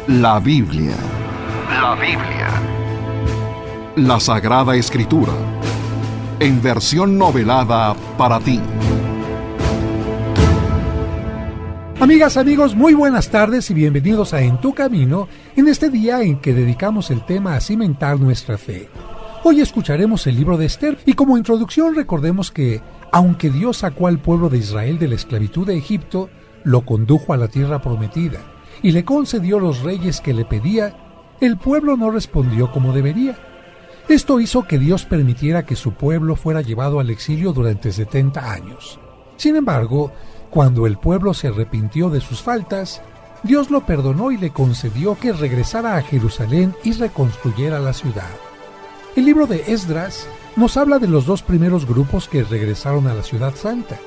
La Biblia. La Biblia. La Sagrada Escritura. En versión novelada para ti. Amigas, amigos, muy buenas tardes y bienvenidos a En tu Camino, en este día en que dedicamos el tema a cimentar nuestra fe. Hoy escucharemos el libro de Esther y como introducción recordemos que, aunque Dios sacó al pueblo de Israel de la esclavitud de Egipto, lo condujo a la tierra prometida y le concedió los reyes que le pedía, el pueblo no respondió como debería. Esto hizo que Dios permitiera que su pueblo fuera llevado al exilio durante 70 años. Sin embargo, cuando el pueblo se arrepintió de sus faltas, Dios lo perdonó y le concedió que regresara a Jerusalén y reconstruyera la ciudad. El libro de Esdras nos habla de los dos primeros grupos que regresaron a la ciudad santa.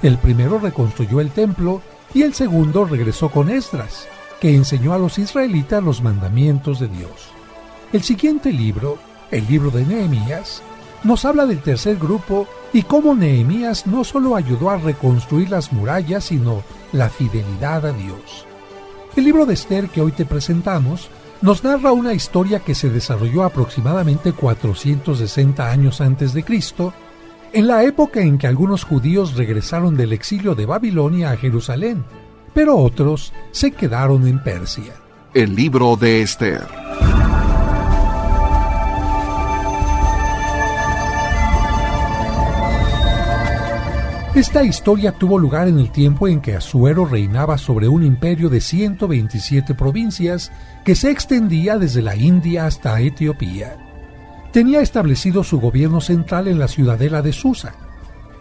El primero reconstruyó el templo y el segundo regresó con Esdras, que enseñó a los israelitas los mandamientos de Dios. El siguiente libro, el libro de Nehemías, nos habla del tercer grupo y cómo Nehemías no solo ayudó a reconstruir las murallas, sino la fidelidad a Dios. El libro de Esther que hoy te presentamos nos narra una historia que se desarrolló aproximadamente 460 años antes de Cristo, en la época en que algunos judíos regresaron del exilio de Babilonia a Jerusalén, pero otros se quedaron en Persia. El libro de Esther. Esta historia tuvo lugar en el tiempo en que Asuero reinaba sobre un imperio de 127 provincias que se extendía desde la India hasta Etiopía. Tenía establecido su gobierno central en la ciudadela de Susa.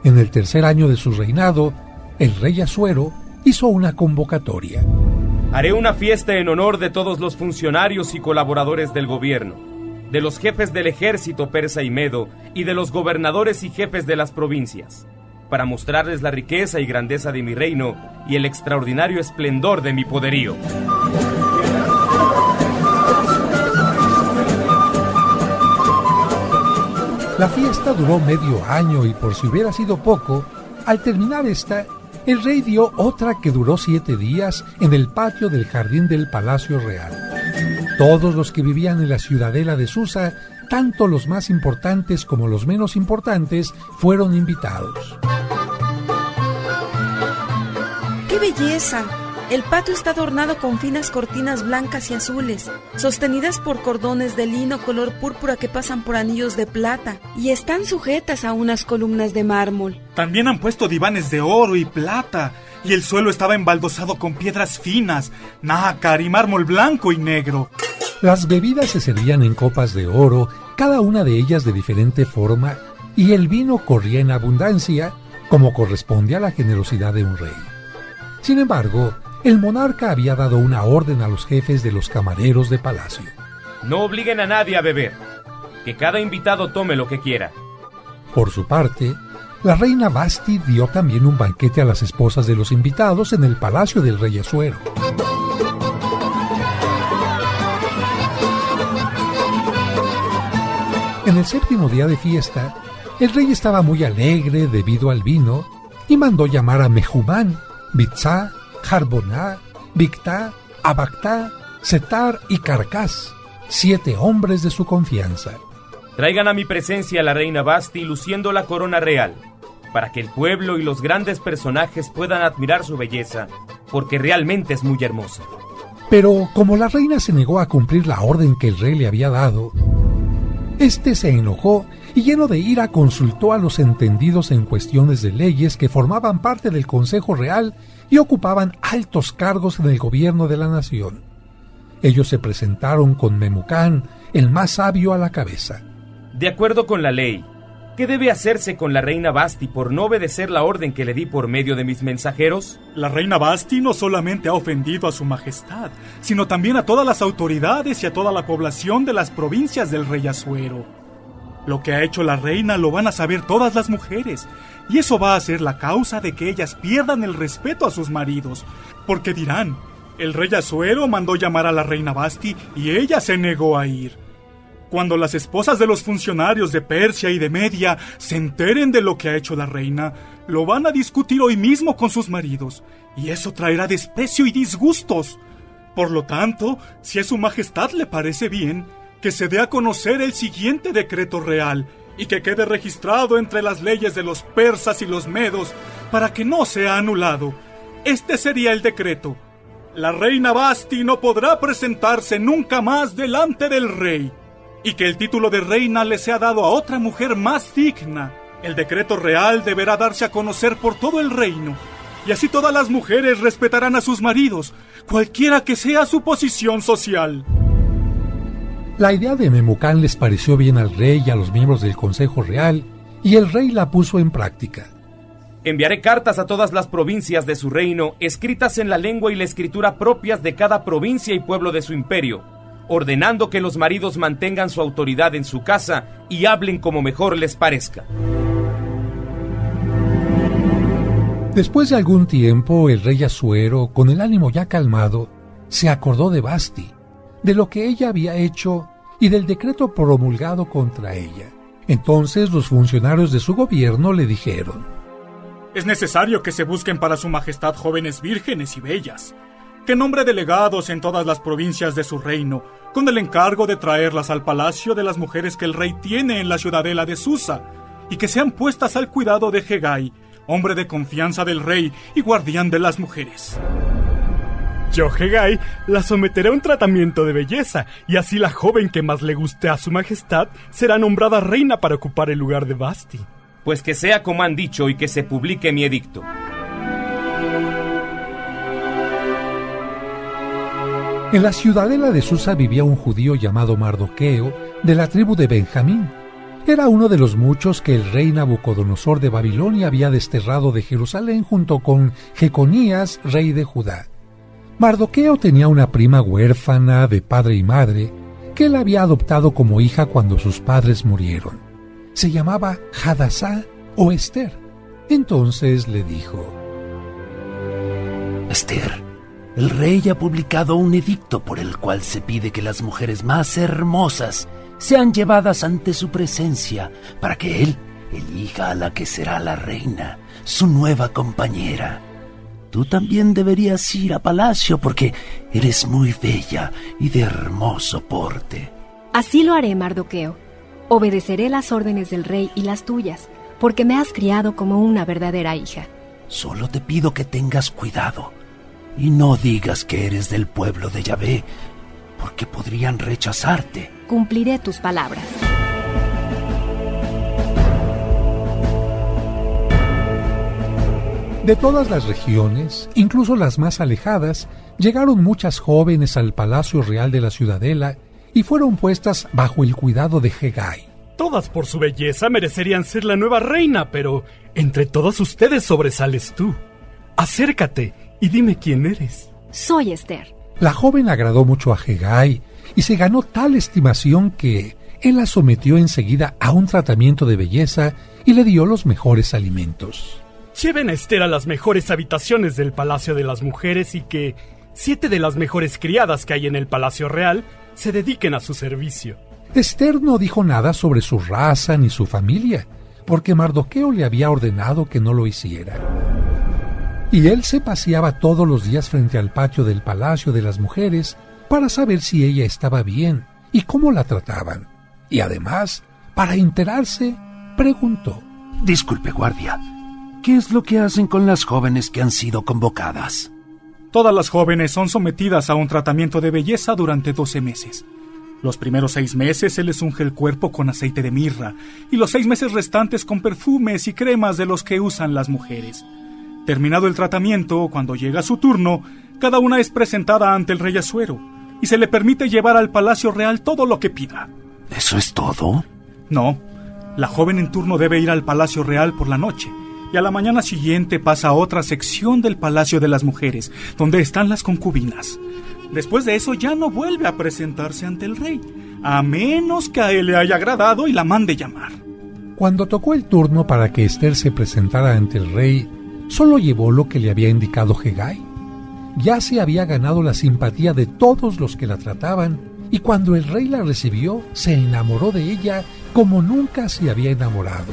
En el tercer año de su reinado, el rey Asuero hizo una convocatoria. Haré una fiesta en honor de todos los funcionarios y colaboradores del gobierno, de los jefes del ejército persa y medo y de los gobernadores y jefes de las provincias, para mostrarles la riqueza y grandeza de mi reino y el extraordinario esplendor de mi poderío. La fiesta duró medio año y por si hubiera sido poco, al terminar esta, el rey dio otra que duró 7 días en el patio del jardín del Palacio Real. Todos los que vivían en la ciudadela de Susa, tanto los más importantes como los menos importantes, fueron invitados. ¡Qué belleza! El patio está adornado con finas cortinas blancas y azules, sostenidas por cordones de lino color púrpura que pasan por anillos de plata y están sujetas a unas columnas de mármol. También han puesto divanes de oro y plata, y el suelo estaba embaldosado con piedras finas, nácar y mármol blanco y negro. Las bebidas se servían en copas de oro, cada una de ellas de diferente forma, y el vino corría en abundancia, como corresponde a la generosidad de un rey. Sin embargo, el monarca había dado una orden a los jefes de los camareros de palacio. No obliguen a nadie a beber, que cada invitado tome lo que quiera. Por su parte, la reina Vasti dio también un banquete a las esposas de los invitados en el palacio del rey Asuero. En el séptimo día de fiesta, el rey estaba muy alegre debido al vino y mandó llamar a Mehumán, Bitzá, Jarboná, Bigtá, Abagtá, Setar y Carcás, 7 hombres de su confianza. Traigan a mi presencia a la reina Vasti luciendo la corona real, para que el pueblo y los grandes personajes puedan admirar su belleza, porque realmente es muy hermosa. Pero como la reina se negó a cumplir la orden que el rey le había dado, este se enojó y lleno de ira consultó a los entendidos en cuestiones de leyes que formaban parte del Consejo Real y ocupaban altos cargos en el gobierno de la nación. Ellos se presentaron con Memucán, el más sabio, a la cabeza. De acuerdo con la ley, ¿qué debe hacerse con la reina Vasti por no obedecer la orden que le di por medio de mis mensajeros? La reina Vasti no solamente ha ofendido a su majestad, sino también a todas las autoridades y a toda la población de las provincias del rey Asuero. Lo que ha hecho la reina lo van a saber todas las mujeres, y eso va a ser la causa de que ellas pierdan el respeto a sus maridos, porque dirán, el rey Asuero mandó llamar a la reina Vasti y ella se negó a ir. Cuando las esposas de los funcionarios de Persia y de Media se enteren de lo que ha hecho la reina, lo van a discutir hoy mismo con sus maridos, y eso traerá desprecio y disgustos. Por lo tanto, si a su majestad le parece bien, que se dé a conocer el siguiente decreto real y que quede registrado entre las leyes de los persas y los medos para que no sea anulado. Este sería el decreto. La reina Basti no podrá presentarse nunca más delante del rey, y que el título de reina le sea dado a otra mujer más digna. El decreto real deberá darse a conocer por todo el reino, y así todas las mujeres respetarán a sus maridos, cualquiera que sea su posición social. La idea de Memucán les pareció bien al rey y a los miembros del Consejo Real, y el rey la puso en práctica. Enviaré cartas a todas las provincias de su reino, escritas en la lengua y la escritura propias de cada provincia y pueblo de su imperio, ordenando que los maridos mantengan su autoridad en su casa y hablen como mejor les parezca. Después de algún tiempo, el rey Asuero, con el ánimo ya calmado, se acordó de Basti, de lo que ella había hecho y del decreto promulgado contra ella. Entonces los funcionarios de su gobierno le dijeron: es necesario que se busquen para su majestad jóvenes vírgenes y bellas, que nombre delegados en todas las provincias de su reino, con el encargo de traerlas al palacio de las mujeres que el rey tiene en la ciudadela de Susa, y que sean puestas al cuidado de Hegai, hombre de confianza del rey y guardián de las mujeres. Yo, Hegai, la someteré a un tratamiento de belleza, y así la joven que más le guste a su majestad será nombrada reina para ocupar el lugar de Basti. Pues que sea como han dicho y que se publique mi edicto. En la ciudadela de Susa vivía un judío llamado Mardoqueo, de la tribu de Benjamín. Era uno de los muchos que el rey Nabucodonosor de Babilonia había desterrado de Jerusalén junto con Jeconías, rey de Judá. Mardoqueo tenía una prima huérfana de padre y madre, que él había adoptado como hija cuando sus padres murieron. Se llamaba Hadasá o Esther. Entonces le dijo: Esther, el rey ha publicado un edicto por el cual se pide que las mujeres más hermosas sean llevadas ante su presencia para que él elija a la que será la reina, su nueva compañera. Tú también deberías ir a palacio porque eres muy bella y de hermoso porte. Así lo haré, Mardoqueo. Obedeceré las órdenes del rey y las tuyas, porque me has criado como una verdadera hija. Solo te pido que tengas cuidado y no digas que eres del pueblo de Yahvé, porque podrían rechazarte. Cumpliré tus palabras. De todas las regiones, incluso las más alejadas, llegaron muchas jóvenes al palacio real de la ciudadela y fueron puestas bajo el cuidado de Hegai. Todas por su belleza merecerían ser la nueva reina, pero entre todas ustedes sobresales tú. Acércate y dime quién eres. Soy Esther. La joven agradó mucho a Hegai y se ganó tal estimación que él la sometió enseguida a un tratamiento de belleza y le dio los mejores alimentos. Lleven a Esther a las mejores habitaciones del Palacio de las Mujeres y que 7 de las mejores criadas que hay en el Palacio Real se dediquen a su servicio. Esther no dijo nada sobre su raza ni su familia, porque Mardoqueo le había ordenado que no lo hiciera. Y él se paseaba todos los días frente al patio del Palacio de las Mujeres para saber si ella estaba bien y cómo la trataban. Y además, para enterarse, preguntó: Disculpe, guardia, ¿qué es lo que hacen con las jóvenes que han sido convocadas? Todas las jóvenes son sometidas a un tratamiento de belleza durante 12 meses. Los primeros 6 meses se les unge el cuerpo con aceite de mirra y los 6 meses restantes con perfumes y cremas de los que usan las mujeres. Terminado el tratamiento, cuando llega su turno, cada una es presentada ante el rey Asuero y se le permite llevar al palacio real todo lo que pida. ¿Eso es todo? No, la joven en turno debe ir al palacio real por la noche y a la mañana siguiente pasa a otra sección del palacio de las mujeres, donde están las concubinas. Después de eso ya no vuelve a presentarse ante el rey, a menos que a él le haya agradado y la mande llamar. Cuando tocó el turno para que Esther se presentara ante el rey, solo llevó lo que le había indicado Hegai. Ya se había ganado la simpatía de todos los que la trataban, y cuando el rey la recibió, se enamoró de ella como nunca se había enamorado,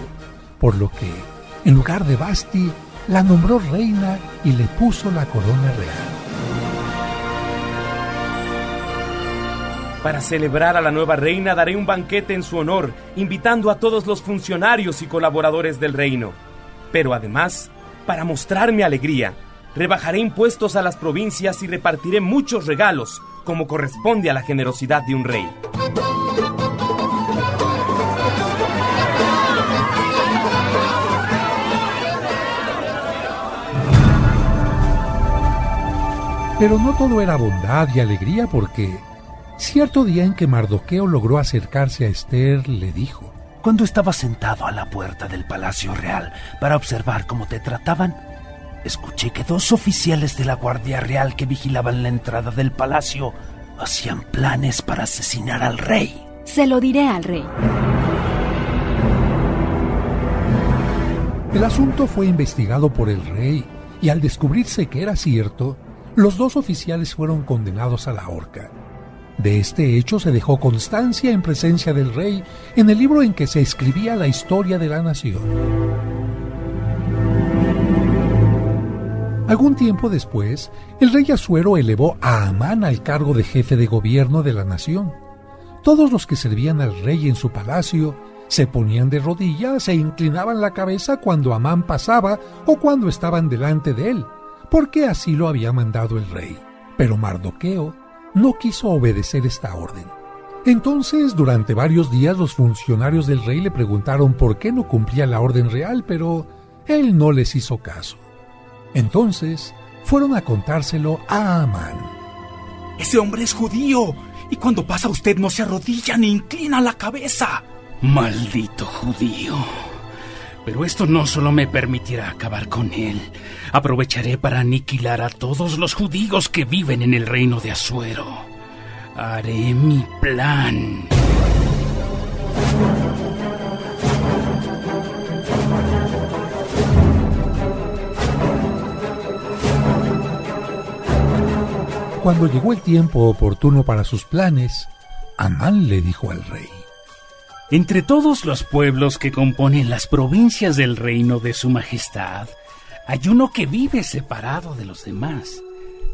por lo que, en lugar de Basti, la nombró reina y le puso la corona real. Para celebrar a la nueva reina daré un banquete en su honor, invitando a todos los funcionarios y colaboradores del reino. Pero además, para mostrar mi alegría, rebajaré impuestos a las provincias y repartiré muchos regalos, como corresponde a la generosidad de un rey. Pero no todo era bondad y alegría, porque cierto día en que Mardoqueo logró acercarse a Ester, le dijo: Cuando estaba sentado a la puerta del palacio real para observar cómo te trataban, escuché que 2 oficiales de la Guardia Real que vigilaban la entrada del palacio hacían planes para asesinar al rey. Se lo diré al rey. El asunto fue investigado por el rey, y al descubrirse que era cierto, los 2 oficiales fueron condenados a la horca. De este hecho se dejó constancia en presencia del rey en el libro en que se escribía la historia de la nación. Algún tiempo después, el rey Asuero elevó a Amán al cargo de jefe de gobierno de la nación. Todos los que servían al rey en su palacio se ponían de rodillas e inclinaban la cabeza cuando Amán pasaba o cuando estaban delante de él, porque así lo había mandado el rey. Pero Mardoqueo no quiso obedecer esta orden. Entonces, durante varios días, los funcionarios del rey le preguntaron por qué no cumplía la orden real, pero él no les hizo caso. Entonces, fueron a contárselo a Amán. Ese hombre es judío, y cuando pasa usted no se arrodilla ni inclina la cabeza. Maldito judío. Pero esto no solo me permitirá acabar con él. Aprovecharé para aniquilar a todos los judíos que viven en el reino de Asuero. Haré mi plan. Cuando llegó el tiempo oportuno para sus planes, Amán le dijo al rey: Entre todos los pueblos que componen las provincias del reino de su majestad, hay uno que vive separado de los demás.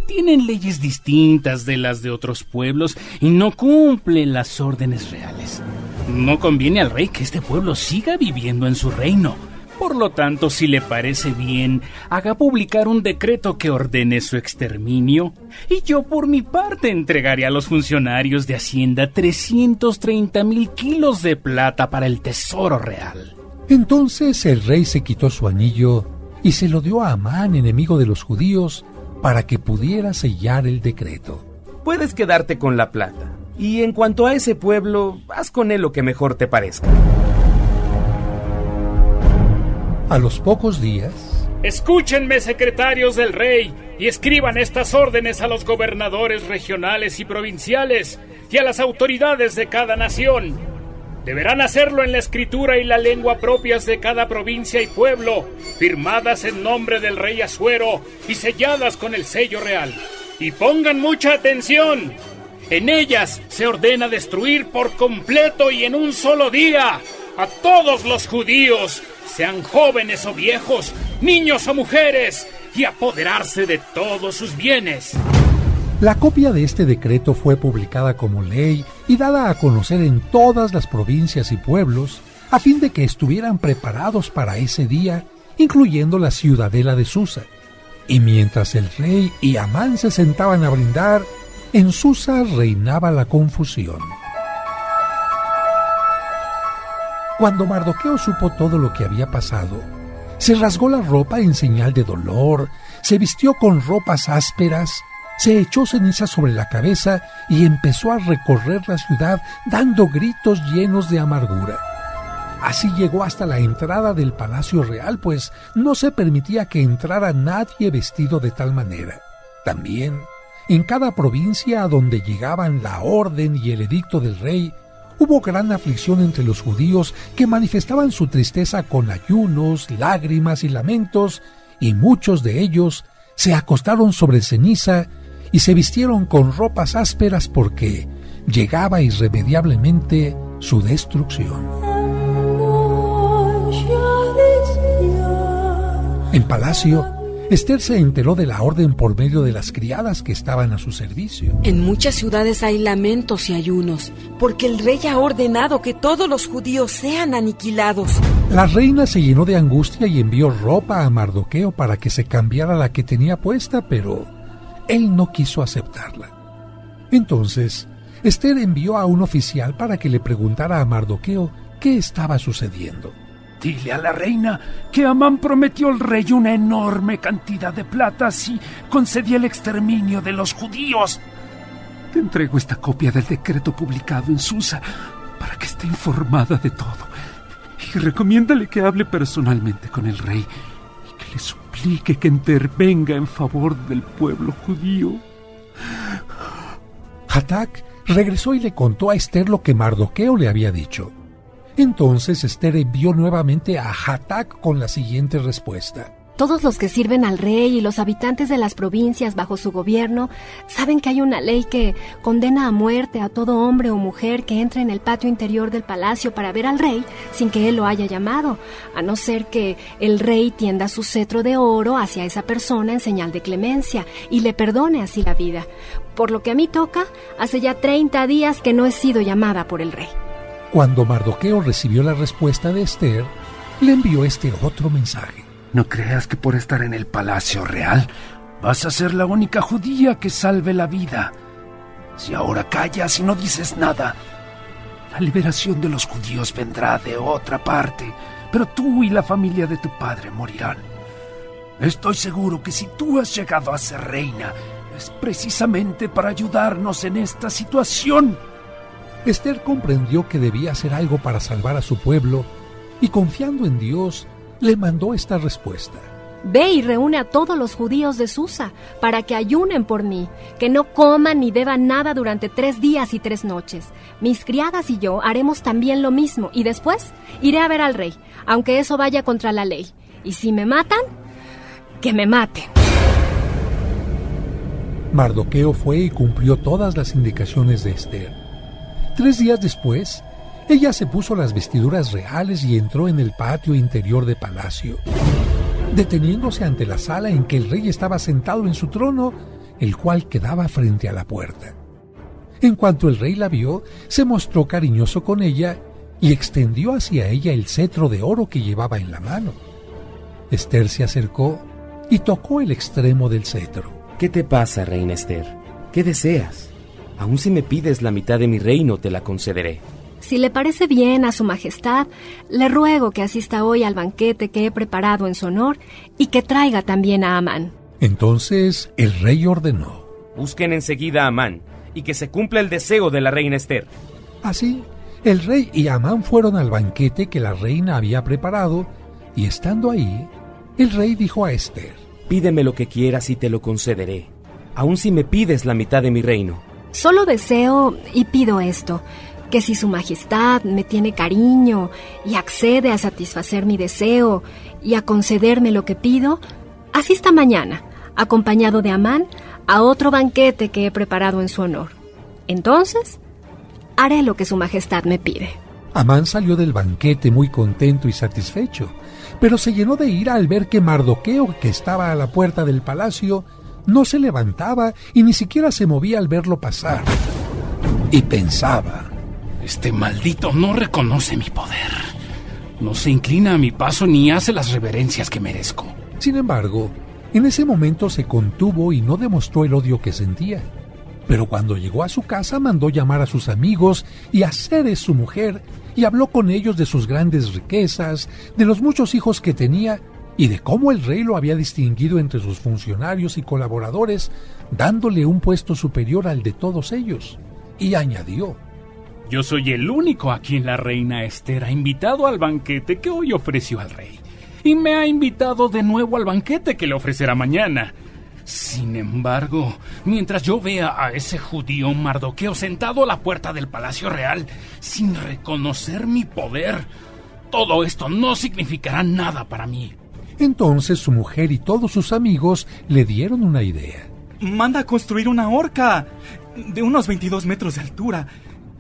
Tienen leyes distintas de las de otros pueblos y no cumplen las órdenes reales. No conviene al rey que este pueblo siga viviendo en su reino. Por lo tanto, si le parece bien, haga publicar un decreto que ordene su exterminio, y yo por mi parte entregaré a los funcionarios de Hacienda 330,000 kilos de plata para el tesoro real. Entonces el rey se quitó su anillo y se lo dio a Amán, enemigo de los judíos, para que pudiera sellar el decreto. Puedes quedarte con la plata, y en cuanto a ese pueblo, haz con él lo que mejor te parezca. A los pocos días... Escúchenme, secretarios del rey, y escriban estas órdenes a los gobernadores regionales y provinciales y a las autoridades de cada nación. Deberán hacerlo en la escritura y la lengua propias de cada provincia y pueblo, firmadas en nombre del rey Asuero y selladas con el sello real. Y pongan mucha atención. En ellas se ordena destruir por completo y en un solo día a todos los judíos, sean jóvenes o viejos, niños o mujeres, y apoderarse de todos sus bienes. La copia de este decreto fue publicada como ley y dada a conocer en todas las provincias y pueblos, a fin de que estuvieran preparados para ese día, incluyendo la ciudadela de Susa. Y mientras el rey y Amán se sentaban a brindar, en Susa reinaba la confusión. Cuando Mardoqueo supo todo lo que había pasado, se rasgó la ropa en señal de dolor, se vistió con ropas ásperas, se echó ceniza sobre la cabeza y empezó a recorrer la ciudad dando gritos llenos de amargura. Así llegó hasta la entrada del Palacio Real, pues no se permitía que entrara nadie vestido de tal manera. También, en cada provincia a donde llegaban la orden y el edicto del rey, hubo gran aflicción entre los judíos que manifestaban su tristeza con ayunos, lágrimas y lamentos, y muchos de ellos se acostaron sobre ceniza y se vistieron con ropas ásperas porque llegaba irremediablemente su destrucción. En palacio, Esther se enteró de la orden por medio de las criadas que estaban a su servicio. En muchas ciudades hay lamentos y ayunos, porque el rey ha ordenado que todos los judíos sean aniquilados. La reina se llenó de angustia y envió ropa a Mardoqueo para que se cambiara la que tenía puesta, pero él no quiso aceptarla. Entonces, Esther envió a un oficial para que le preguntara a Mardoqueo qué estaba sucediendo. Dile a la reina que Amán prometió al rey una enorme cantidad de plata si concedía el exterminio de los judíos. Te entrego esta copia del decreto publicado en Susa para que esté informada de todo. Y recomiéndale que hable personalmente con el rey y que le suplique que intervenga en favor del pueblo judío. Hatak regresó y le contó a Esther lo que Mardoqueo le había dicho. Entonces Esther envió nuevamente a Hatak con la siguiente respuesta. Todos los que sirven al rey y los habitantes de las provincias bajo su gobierno saben que hay una ley que condena a muerte a todo hombre o mujer que entre en el patio interior del palacio para ver al rey sin que él lo haya llamado, a no ser que el rey tienda su cetro de oro hacia esa persona en señal de clemencia y le perdone así la vida. Por lo que a mí toca, hace ya 30 días que no he sido llamada por el rey. Cuando Mardoqueo recibió la respuesta de Esther, le envió este otro mensaje. No creas que por estar en el palacio real vas a ser la única judía que salve la vida. Si ahora callas y no dices nada, la liberación de los judíos vendrá de otra parte, pero tú y la familia de tu padre morirán. Estoy seguro que si tú has llegado a ser reina, es precisamente para ayudarnos en esta situación. Esther comprendió que debía hacer algo para salvar a su pueblo y, confiando en Dios, le mandó esta respuesta. Ve y reúne a todos los judíos de Susa para que ayunen por mí, que no coman ni beban nada durante 3 días y 3 noches. Mis criadas y yo haremos también lo mismo y después iré a ver al rey, aunque eso vaya contra la ley. Y si me matan, que me maten. Mardoqueo fue y cumplió todas las indicaciones de Esther. 3 días después, ella se puso las vestiduras reales y entró en el patio interior de palacio. Deteniéndose ante la sala en que el rey estaba sentado en su trono, el cual quedaba frente a la puerta. En cuanto el rey la vio, se mostró cariñoso con ella y extendió hacia ella el cetro de oro que llevaba en la mano. Esther se acercó y tocó el extremo del cetro. ¿Qué te pasa, reina Esther? ¿Qué deseas? Aún si me pides la mitad de mi reino, te la concederé. Si le parece bien a su majestad, le ruego que asista hoy al banquete que he preparado en su honor y que traiga también a Amán. Entonces el rey ordenó: busquen enseguida a Amán y que se cumpla el deseo de la reina Esther. Así, el rey y Amán fueron al banquete que la reina había preparado, y estando ahí, el rey dijo a Esther: pídeme lo que quieras y te lo concederé, aun si me pides la mitad de mi reino. Solo deseo y pido esto, que si su majestad me tiene cariño y accede a satisfacer mi deseo y a concederme lo que pido, asista mañana, acompañado de Amán, a otro banquete que he preparado en su honor. Entonces, haré lo que su majestad me pide. Amán salió del banquete muy contento y satisfecho, pero se llenó de ira al ver que Mardoqueo, que estaba a la puerta del palacio, no se levantaba y ni siquiera se movía al verlo pasar. Y pensaba: este maldito no reconoce mi poder. No se inclina a mi paso ni hace las reverencias que merezco. Sin embargo, en ese momento se contuvo y no demostró el odio que sentía. Pero cuando llegó a su casa mandó llamar a sus amigos y a Zeres, su mujer, y habló con ellos de sus grandes riquezas, de los muchos hijos que tenía y de cómo el rey lo había distinguido entre sus funcionarios y colaboradores, dándole un puesto superior al de todos ellos. Y añadió: yo soy el único a quien la reina Esther ha invitado al banquete que hoy ofreció al rey, y me ha invitado de nuevo al banquete que le ofrecerá mañana. Sin embargo, mientras yo vea a ese judío Mardoqueo sentado a la puerta del palacio real sin reconocer mi poder, todo esto no significará nada para mí. Entonces su mujer y todos sus amigos le dieron una idea. Manda a construir una horca de unos 22 metros de altura,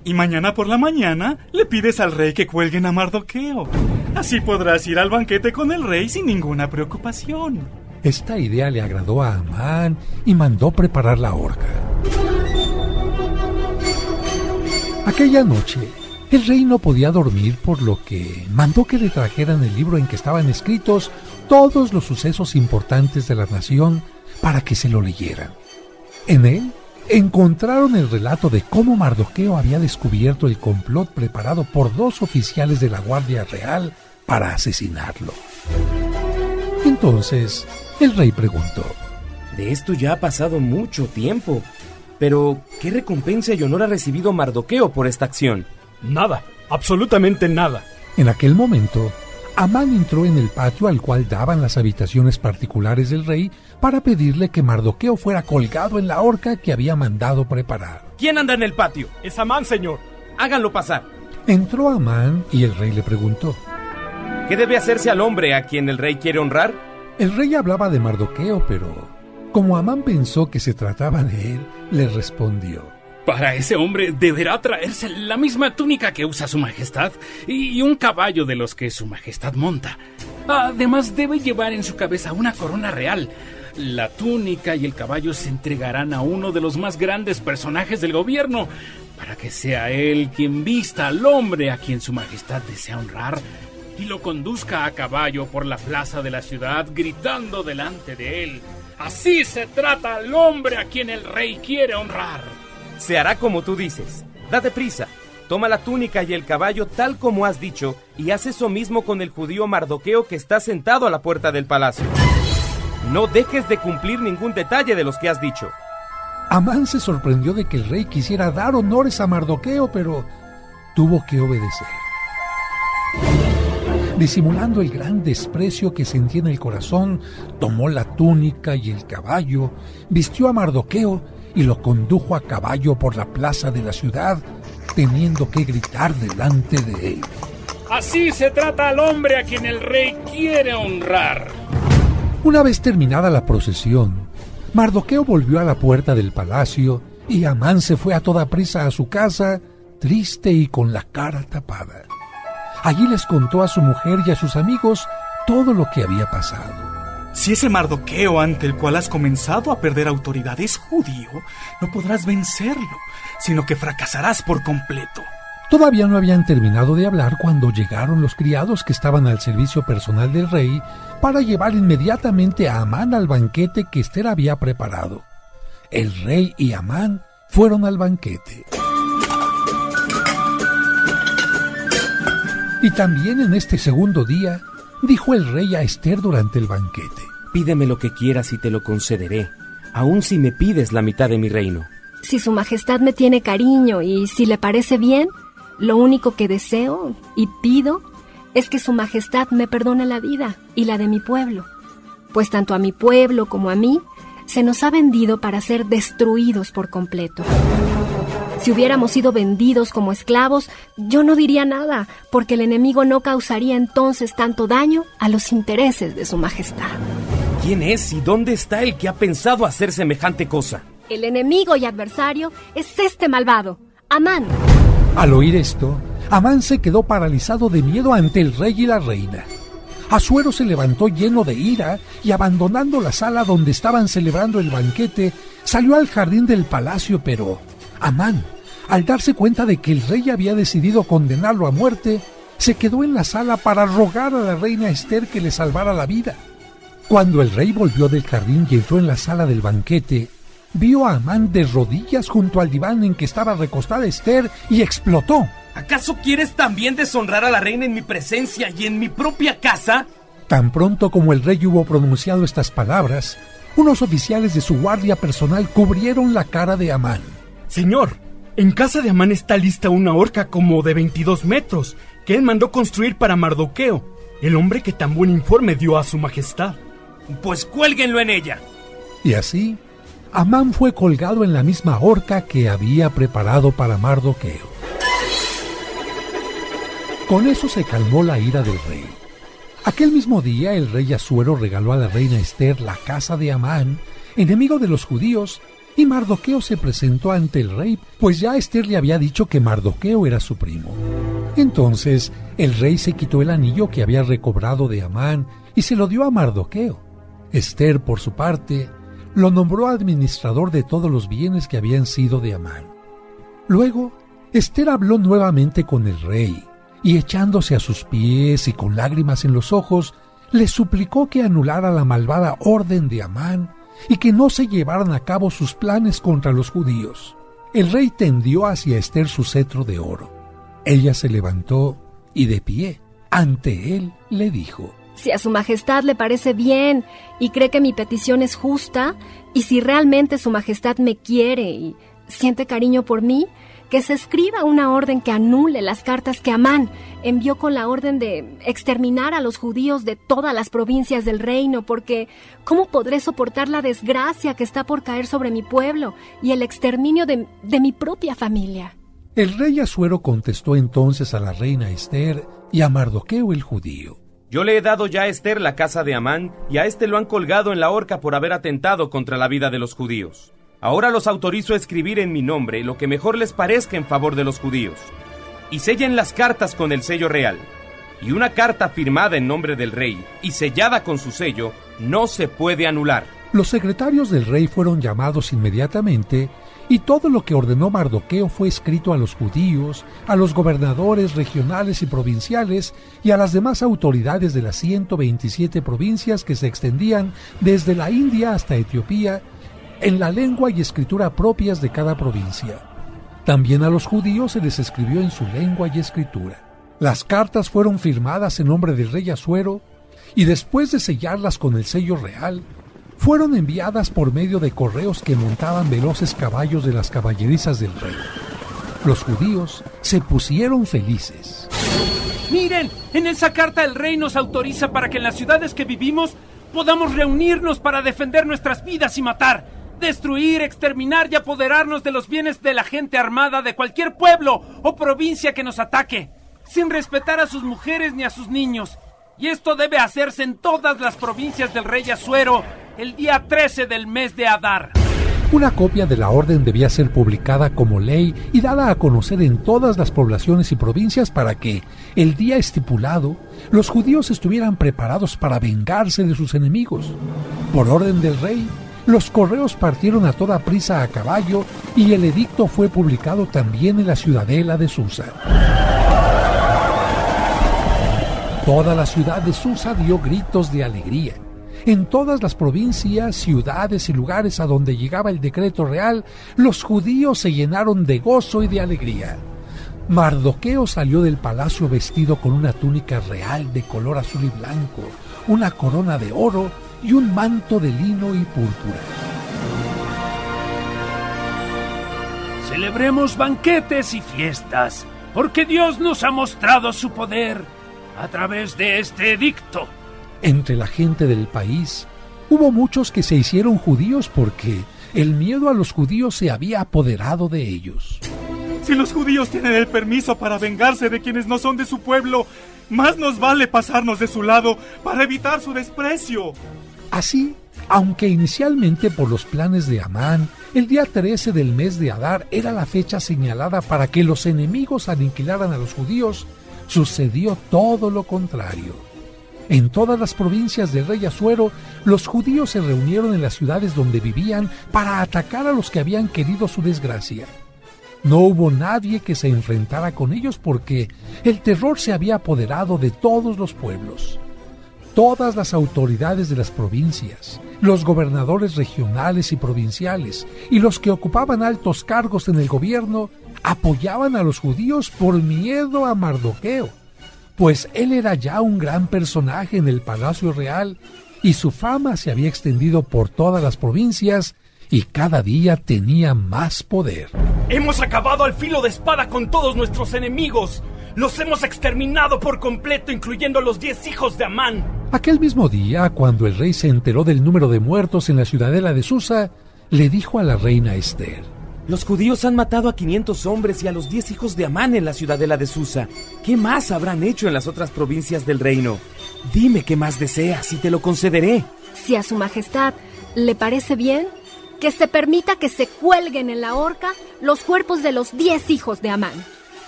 y mañana por la mañana le pides al rey que cuelguen a Mardoqueo. Así podrás ir al banquete con el rey sin ninguna preocupación. Esta idea le agradó a Amán y mandó preparar la horca. Aquella noche, el rey no podía dormir, por lo que mandó que le trajeran el libro en que estaban escritos todos los sucesos importantes de la nación para que se lo leyeran. En él encontraron el relato de cómo Mardoqueo había descubierto el complot preparado por 2 oficiales de la Guardia Real para asesinarlo. Entonces, el rey preguntó: De esto ya ha pasado mucho tiempo, pero ¿qué recompensa y honor ha recibido Mardoqueo por esta acción? Nada, absolutamente nada. En aquel momento, Amán entró en el patio al cual daban las habitaciones particulares del rey para pedirle que Mardoqueo fuera colgado en la horca que había mandado preparar. ¿Quién anda en el patio? Es Amán, señor. Háganlo pasar. Entró Amán y el rey le preguntó: ¿Qué debe hacerse al hombre a quien el rey quiere honrar? El rey hablaba de Mardoqueo, pero como Amán pensó que se trataba de él, le respondió: Para ese hombre deberá traerse la misma túnica que usa su majestad y un caballo de los que su majestad monta. Además, debe llevar en su cabeza una corona real. La túnica y el caballo se entregarán a uno de los más grandes personajes del gobierno, para que sea él quien vista al hombre a quien su majestad desea honrar y lo conduzca a caballo por la plaza de la ciudad, gritando delante de él: Así se trata al hombre a quien el rey quiere honrar. Se hará como tú dices. Date prisa. Toma la túnica y el caballo tal como has dicho y haz eso mismo con el judío Mardoqueo que está sentado a la puerta del palacio. No dejes de cumplir ningún detalle de los que has dicho. Amán se sorprendió de que el rey quisiera dar honores a Mardoqueo, pero tuvo que obedecer. Disimulando el gran desprecio que sentía en el corazón, tomó la túnica y el caballo, vistió a Mardoqueo y lo condujo a caballo por la plaza de la ciudad, teniendo que gritar delante de él: Así se trata al hombre a quien el rey quiere honrar. Una vez terminada la procesión, Mardoqueo volvió a la puerta del palacio y Amán se fue a toda prisa a su casa, triste y con la cara tapada. Allí les contó a su mujer y a sus amigos todo lo que había pasado. Si ese Mardoqueo ante el cual has comenzado a perder autoridad es judío, no podrás vencerlo, sino que fracasarás por completo. Todavía no habían terminado de hablar cuando llegaron los criados que estaban al servicio personal del rey para llevar inmediatamente a Amán al banquete que Ester había preparado. El rey y Amán fueron al banquete. Y también en este segundo día, dijo el rey a Ester durante el banquete: Pídeme lo que quieras y te lo concederé, aun si me pides la mitad de mi reino. Si su majestad me tiene cariño y si le parece bien, lo único que deseo y pido es que su majestad me perdone la vida y la de mi pueblo, pues tanto a mi pueblo como a mí se nos ha vendido para ser destruidos por completo. Si hubiéramos sido vendidos como esclavos, yo no diría nada, porque el enemigo no causaría entonces tanto daño a los intereses de su majestad. ¿Quién es y dónde está el que ha pensado hacer semejante cosa? El enemigo y adversario es este malvado, Amán. Al oír esto, Amán se quedó paralizado de miedo ante el rey y la reina. Asuero se levantó lleno de ira y, abandonando la sala donde estaban celebrando el banquete, salió al jardín del palacio, pero Amán, al darse cuenta de que el rey había decidido condenarlo a muerte, se quedó en la sala para rogar a la reina Ester que le salvara la vida. Cuando el rey volvió del jardín y entró en la sala del banquete, vio a Amán de rodillas junto al diván en que estaba recostada Ester y explotó. ¿Acaso quieres también deshonrar a la reina en mi presencia y en mi propia casa? Tan pronto como el rey hubo pronunciado estas palabras, unos oficiales de su guardia personal cubrieron la cara de Amán. Señor, en casa de Amán está lista una horca como de 22 metros que él mandó construir para Mardoqueo, el hombre que tan buen informe dio a su majestad. Pues cuélguenlo en ella. Y así, Amán fue colgado en la misma horca que había preparado para Mardoqueo. Con eso se calmó la ira del rey. Aquel mismo día el rey Asuero regaló a la reina Ester la casa de Amán, enemigo de los judíos, y Mardoqueo se presentó ante el rey, pues ya Ester le había dicho que Mardoqueo era su primo. Entonces el rey se quitó el anillo que había recobrado de Amán y se lo dio a Mardoqueo. Esther, por su parte, lo nombró administrador de todos los bienes que habían sido de Amán. Luego, Esther habló nuevamente con el rey, y echándose a sus pies y con lágrimas en los ojos, le suplicó que anulara la malvada orden de Amán y que no se llevaran a cabo sus planes contra los judíos. El rey tendió hacia Esther su cetro de oro. Ella se levantó y de pie, ante él, le dijo: Si a su majestad le parece bien y cree que mi petición es justa, y si realmente su majestad me quiere y siente cariño por mí, que se escriba una orden que anule las cartas que Amán envió con la orden de exterminar a los judíos de todas las provincias del reino, porque ¿cómo podré soportar la desgracia que está por caer sobre mi pueblo y el exterminio de mi propia familia? El rey Asuero contestó entonces a la reina Esther y a Mardoqueo el judío: Yo le he dado ya a Esther la casa de Amán, y a este lo han colgado en la horca por haber atentado contra la vida de los judíos. Ahora los autorizo a escribir en mi nombre lo que mejor les parezca en favor de los judíos. Y sellen las cartas con el sello real. Y una carta firmada en nombre del rey y sellada con su sello no se puede anular. Los secretarios del rey fueron llamados inmediatamente, y todo lo que ordenó Mardoqueo fue escrito a los judíos, a los gobernadores regionales y provinciales y a las demás autoridades de las 127 provincias que se extendían desde la India hasta Etiopía, en la lengua y escritura propias de cada provincia. También a los judíos se les escribió en su lengua y escritura. Las cartas fueron firmadas en nombre del rey Asuero, y después de sellarlas con el sello real, fueron enviadas por medio de correos que montaban veloces caballos de las caballerizas del rey. Los judíos se pusieron felices. ¡Miren! En esa carta el rey nos autoriza para que en las ciudades que vivimos podamos reunirnos para defender nuestras vidas y matar, destruir, exterminar y apoderarnos de los bienes de la gente armada de cualquier pueblo o provincia que nos ataque, sin respetar a sus mujeres ni a sus niños. Y esto debe hacerse en todas las provincias del rey Asuero el día 13 del mes de Adar. Una copia de la orden debía ser publicada como ley y dada a conocer en todas las poblaciones y provincias para que, el día estipulado, los judíos estuvieran preparados para vengarse de sus enemigos. Por orden del rey, los correos partieron a toda prisa a caballo y el edicto fue publicado también en la ciudadela de Susa. Toda la ciudad de Susa dio gritos de alegría. En todas las provincias, ciudades y lugares a donde llegaba el decreto real, los judíos se llenaron de gozo y de alegría. Mardoqueo salió del palacio vestido con una túnica real de color azul y blanco, una corona de oro y un manto de lino y púrpura. Celebremos banquetes y fiestas, porque Dios nos ha mostrado su poder a través de este edicto. Entre la gente del país hubo muchos que se hicieron judíos porque el miedo a los judíos se había apoderado de ellos. Si los judíos tienen el permiso para vengarse de quienes no son de su pueblo, más nos vale pasarnos de su lado para evitar su desprecio. Así, aunque inicialmente por los planes de Amán, el día 13 del mes de Adar era la fecha señalada para que los enemigos aniquilaran a los judíos, sucedió todo lo contrario. En todas las provincias del rey Asuero, los judíos se reunieron en las ciudades donde vivían para atacar a los que habían querido su desgracia. No hubo nadie que se enfrentara con ellos porque el terror se había apoderado de todos los pueblos. Todas las autoridades de las provincias, los gobernadores regionales y provinciales y los que ocupaban altos cargos en el gobierno apoyaban a los judíos por miedo a Mardoqueo, pues él era ya un gran personaje en el palacio real y su fama se había extendido por todas las provincias y cada día tenía más poder. Hemos acabado al filo de espada con todos nuestros enemigos. Los hemos exterminado por completo, incluyendo los 10 hijos de Amán. Aquel mismo día, cuando el rey se enteró del número de muertos en la ciudadela de Susa, le dijo a la reina Esther: Los judíos han matado a 500 hombres y a los 10 hijos de Amán en la ciudadela de Susa. ¿Qué más habrán hecho en las otras provincias del reino? Dime qué más deseas y te lo concederé. Si a su majestad le parece bien, que se permita que se cuelguen en la horca los cuerpos de los 10 hijos de Amán.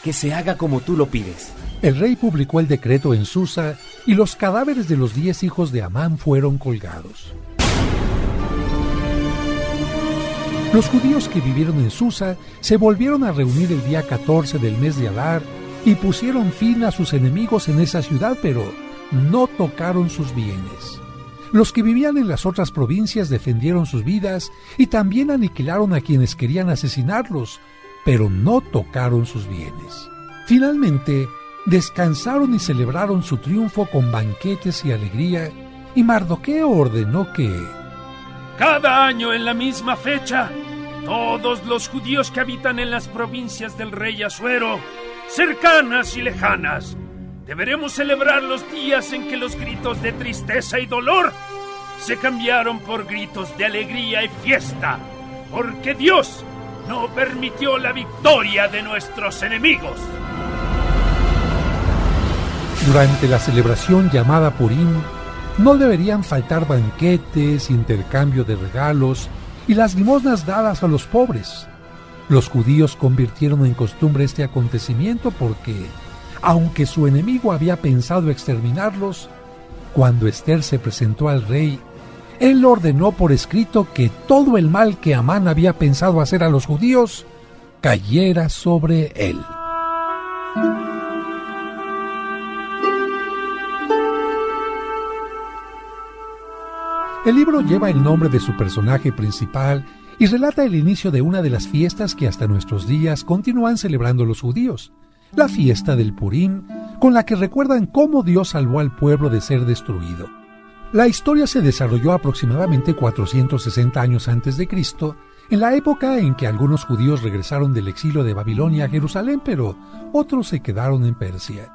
Que se haga como tú lo pides. El rey publicó el decreto en Susa y los cadáveres de los 10 hijos de Amán fueron colgados. Los judíos que vivieron en Susa se volvieron a reunir el día 14 del mes de Adar y pusieron fin a sus enemigos en esa ciudad, pero no tocaron sus bienes. Los que vivían en las otras provincias defendieron sus vidas y también aniquilaron a quienes querían asesinarlos, pero no tocaron sus bienes. Finalmente, descansaron y celebraron su triunfo con banquetes y alegría, y Mardoqueo ordenó que cada año en la misma fecha, todos los judíos que habitan en las provincias del rey Asuero, cercanas y lejanas, deberemos celebrar los días en que los gritos de tristeza y dolor se cambiaron por gritos de alegría y fiesta, porque Dios no permitió la victoria de nuestros enemigos. Durante la celebración llamada Purim, no deberían faltar banquetes, intercambio de regalos y las limosnas dadas a los pobres. Los judíos convirtieron en costumbre este acontecimiento porque, aunque su enemigo había pensado exterminarlos, cuando Ester se presentó al rey, él ordenó por escrito que todo el mal que Amán había pensado hacer a los judíos cayera sobre él. El libro lleva el nombre de su personaje principal y relata el inicio de una de las fiestas que hasta nuestros días continúan celebrando los judíos, la fiesta del Purim, con la que recuerdan cómo Dios salvó al pueblo de ser destruido. La historia se desarrolló aproximadamente 460 años antes de Cristo, en la época en que algunos judíos regresaron del exilio de Babilonia a Jerusalén, pero otros se quedaron en Persia.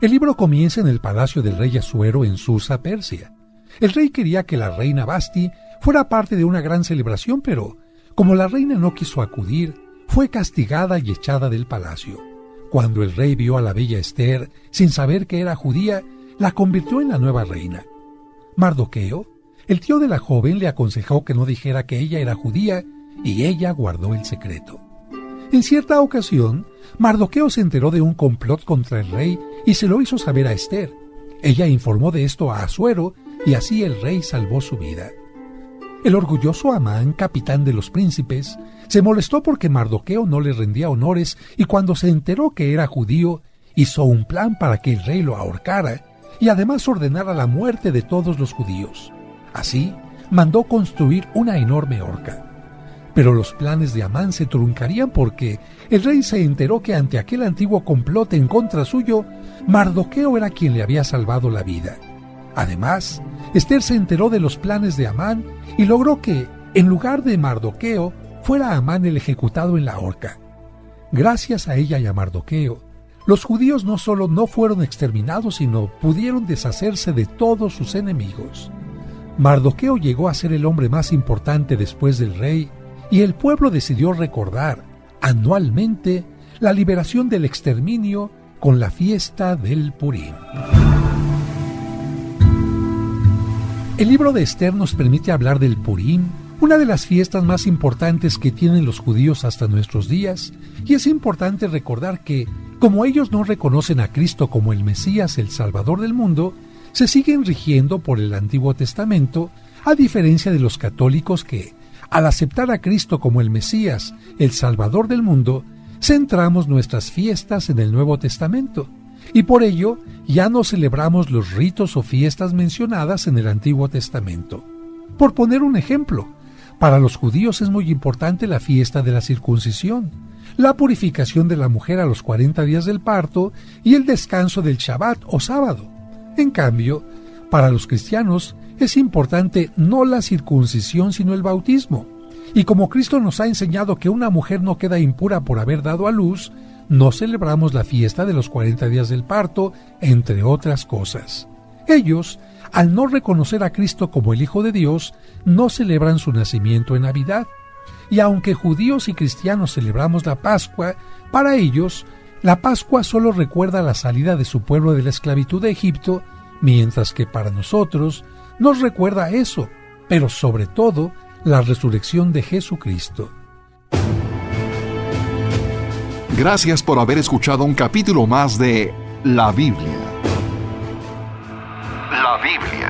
El libro comienza en el palacio del rey Asuero en Susa, Persia. El rey quería que la reina Vasti fuera parte de una gran celebración, pero como la reina no quiso acudir, fue castigada y echada del palacio. Cuando el rey vio a la bella Ester, sin saber que era judía, la convirtió en la nueva reina. Mardoqueo, el tío de la joven, le aconsejó que no dijera que ella era judía, y ella guardó el secreto. En cierta ocasión, Mardoqueo se enteró de un complot contra el rey y se lo hizo saber a Ester. Ella informó de esto a Asuero, y así el rey salvó su vida. El orgulloso Amán, capitán de los príncipes, se molestó porque Mardoqueo no le rendía honores y cuando se enteró que era judío, hizo un plan para que el rey lo ahorcara y además ordenara la muerte de todos los judíos. Así, mandó construir una enorme horca. Pero los planes de Amán se truncarían porque el rey se enteró que ante aquel antiguo complot en contra suyo, Mardoqueo era quien le había salvado la vida. Además, Ester se enteró de los planes de Amán y logró que, en lugar de Mardoqueo, fuera Amán el ejecutado en la horca. Gracias a ella y a Mardoqueo, los judíos no solo no fueron exterminados, sino pudieron deshacerse de todos sus enemigos. Mardoqueo llegó a ser el hombre más importante después del rey, y el pueblo decidió recordar, anualmente, la liberación del exterminio con la fiesta del Purim. El libro de Ester nos permite hablar del Purim, una de las fiestas más importantes que tienen los judíos hasta nuestros días, y es importante recordar que, como ellos no reconocen a Cristo como el Mesías, el Salvador del mundo, se siguen rigiendo por el Antiguo Testamento, a diferencia de los católicos que, al aceptar a Cristo como el Mesías, el Salvador del mundo, centramos nuestras fiestas en el Nuevo Testamento. Y por ello, ya no celebramos los ritos o fiestas mencionadas en el Antiguo Testamento. Por poner un ejemplo, para los judíos es muy importante la fiesta de la circuncisión, la purificación de la mujer a los 40 días del parto y el descanso del Shabbat o sábado. En cambio, para los cristianos es importante no la circuncisión sino el bautismo. Y como Cristo nos ha enseñado que una mujer no queda impura por haber dado a luz, no celebramos la fiesta de los 40 días del parto, entre otras cosas. Ellos, al no reconocer a Cristo como el Hijo de Dios, no celebran su nacimiento en Navidad. Y aunque judíos y cristianos celebramos la Pascua, para ellos, la Pascua solo recuerda la salida de su pueblo de la esclavitud de Egipto, mientras que para nosotros nos recuerda eso, pero sobre todo la resurrección de Jesucristo. Gracias por haber escuchado un capítulo más de La Biblia. La Biblia.